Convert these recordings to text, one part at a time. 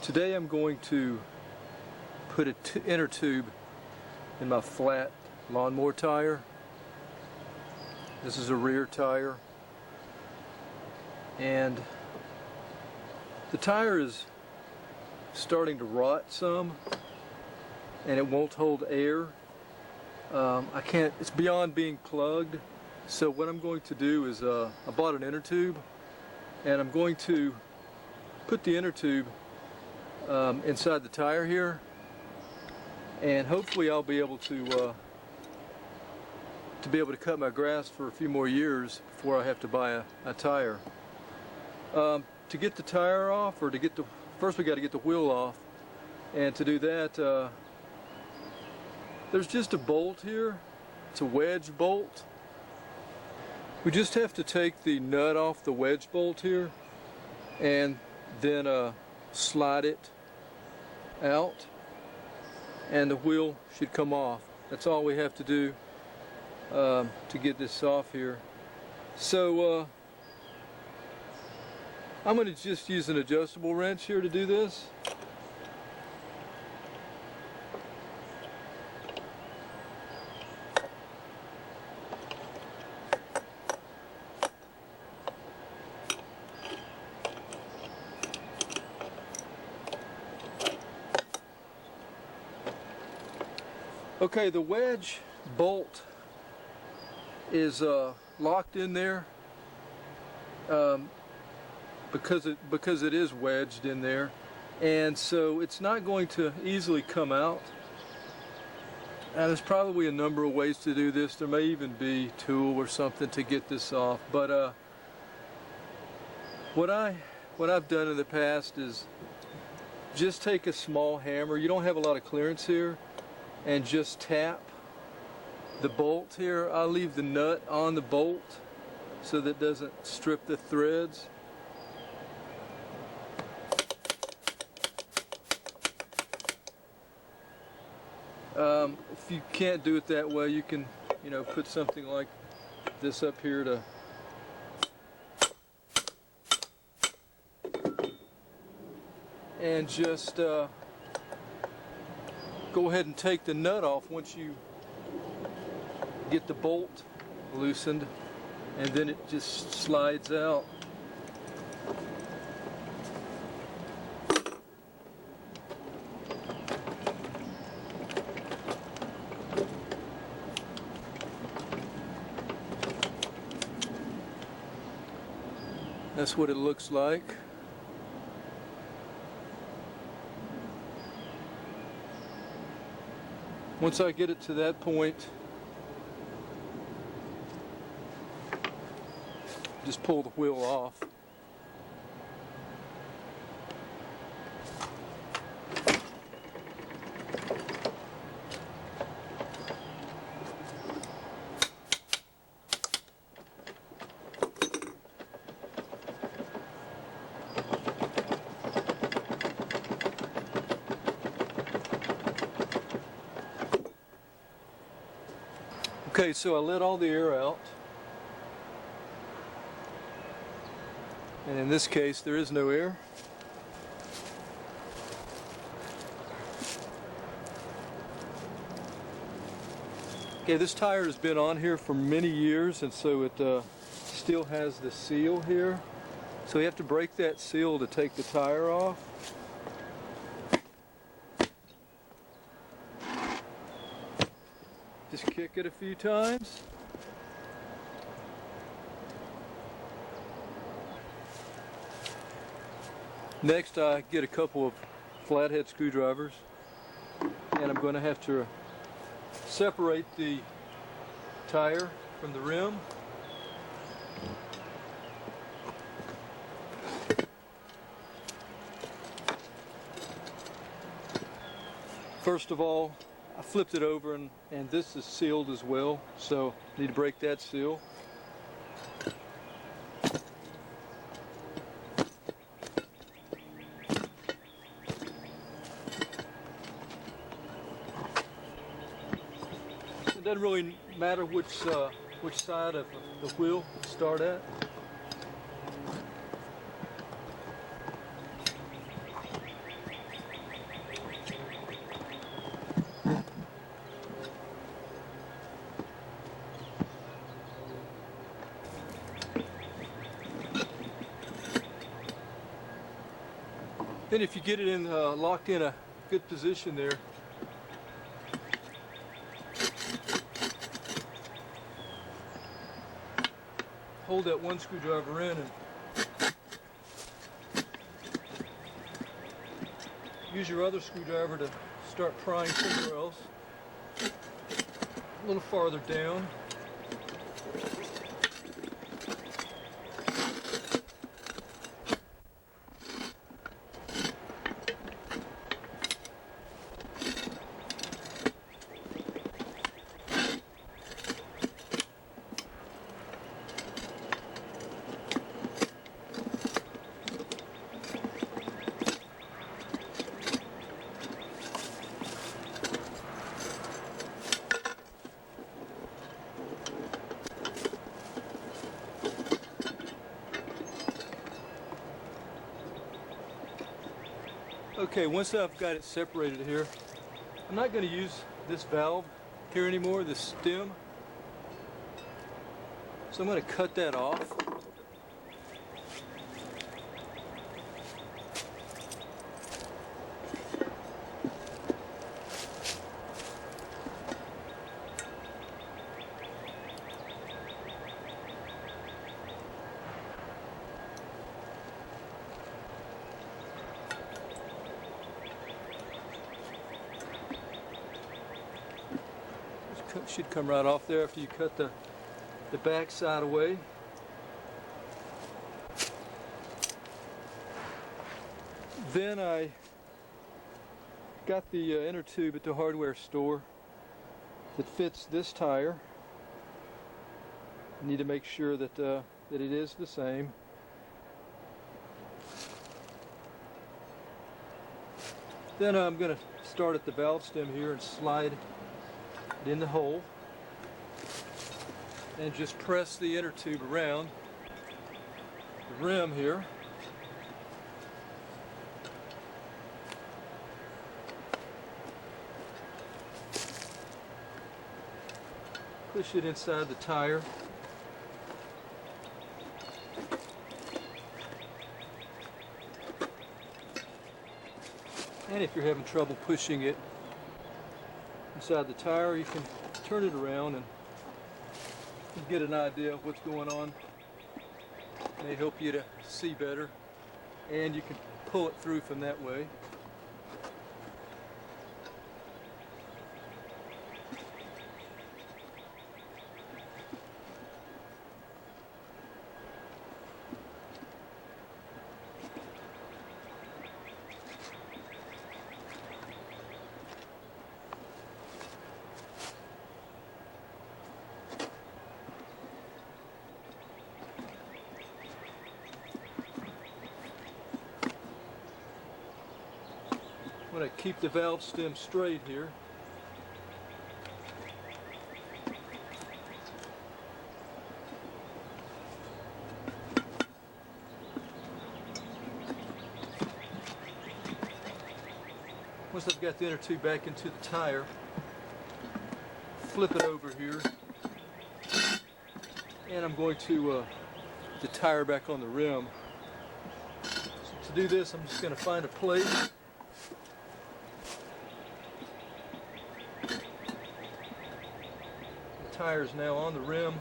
Today I'm going to put an inner tube in my flat lawnmower tire. This is a rear tire, and the tire is starting to rot some and it won't hold air. It's beyond being plugged. So what I'm going to do is I bought an inner tube, and I'm going to put the inner tube inside the tire here, and hopefully I'll be able to cut my grass for a few more years before I have to buy a tire. To get the tire off, or first we got to get the wheel off, and to do that, there's just a bolt here. It's a wedge bolt. We just have to take the nut off the wedge bolt here, and then slide it out, and the wheel should come off. That's all we have to do to get this off here. So I'm going to just use an adjustable wrench here to do this. Okay, the wedge bolt is locked in there because it is wedged in there, and so it's not going to easily come out. And there's probably a number of ways to do this. There may even be a tool or something to get this off. But what I've done in the past is just take a small hammer. You don't have a lot of clearance here, and just tap the bolt here. I'll leave the nut on the bolt so that it doesn't strip the threads. If you can't do it that way, you can, put something like this up here to and just go ahead and take the nut off once you get the bolt loosened, and then it just slides out. That's what it looks like. Once I get it to that point, just pull the wheel off. Okay, so I let all the air out, and in this case there is no air. Okay, this tire has been on here for many years, and so it still has the seal here. So you have to break that seal to take the tire off. Just kick it a few times. Next, I get a couple of flathead screwdrivers, and I'm going to have to separate the tire from the rim. First of all, I flipped it over, and this is sealed as well, so I need to break that seal. It doesn't really matter which side of the wheel to start at. Then if you get it in locked in a good position there, hold that one screwdriver in and use your other screwdriver to start prying somewhere else, a little farther down. Okay, once I've got it separated here, I'm not going to use this valve here anymore, this stem. So I'm going to cut that off. Should come right off there after you cut the back side away. Then I got the inner tube at the hardware store that fits this tire. I need to make sure that that it is the same. Then I'm going to start at the valve stem here and slide in the hole and just press the inner tube around the rim here. Push it inside the tire. And if you're having trouble pushing it inside the tire, you can turn it around and get an idea of what's going on. It may help you to see better, and you can pull it through from that way. I'm going to keep the valve stem straight here. Once I've got the inner tube back into the tire, flip it over here, and I'm going to put the tire back on the rim. So to do this, I'm just going to find a plate. Tire is now on the rim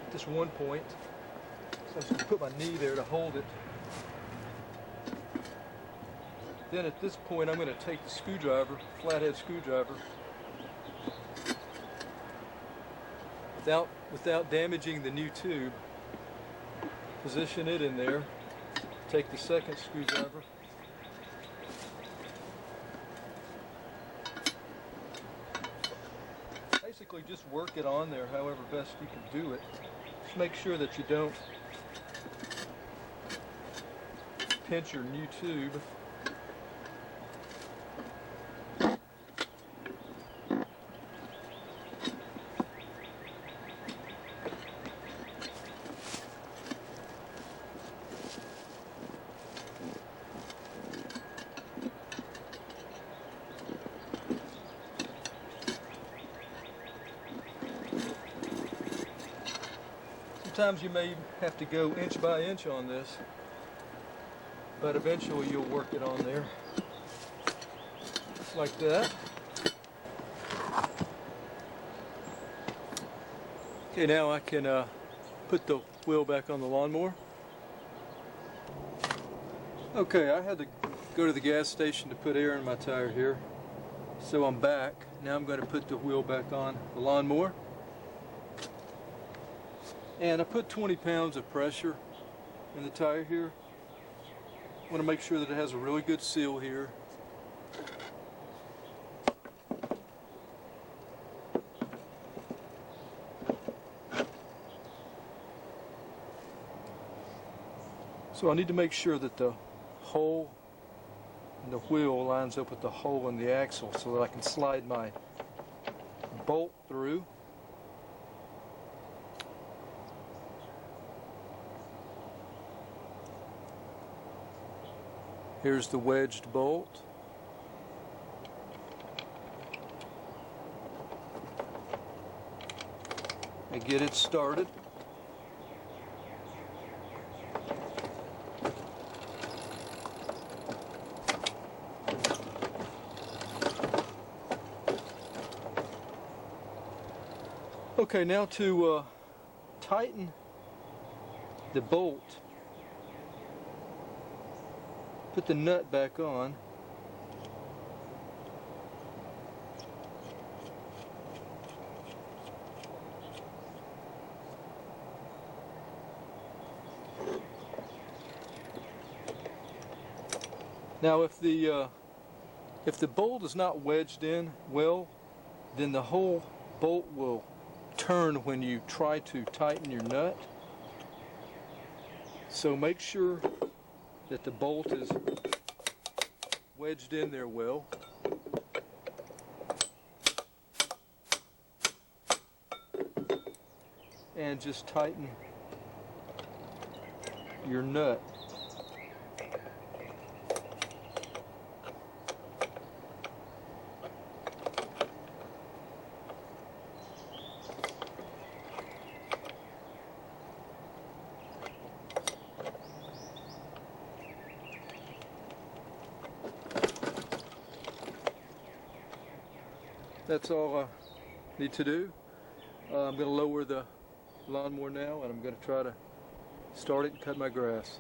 at this one point, so I'm just going to put my knee there to hold it. Then at this point I'm going to take the screwdriver, flathead screwdriver, without damaging the new tube, position it in there, take the second screwdriver, basically just work it on there however best you can do it. Just make sure that you don't pinch your new tube. Sometimes you may have to go inch by inch on this, but eventually you'll work it on there. like that. Okay, now I can put the wheel back on the lawnmower. Okay, I had to go to the gas station to put air in my tire here. So I'm back. Now I'm going to put the wheel back on the lawnmower. And I put 20 pounds of pressure in the tire here. I want to make sure that it has a really good seal here. So I need to make sure that the hole in the wheel lines up with the hole in the axle so that I can slide my bolt through. Here's the wedged bolt. And get it started. Okay, now to tighten the bolt, put the nut back on. Now if the bolt is not wedged in well, then the whole bolt will turn when you try to tighten your nut. So make sure that the bolt is wedged in there well. And just tighten your nut. That's all I need to do. I'm going to lower the lawnmower now, and I'm going to try to start it and cut my grass.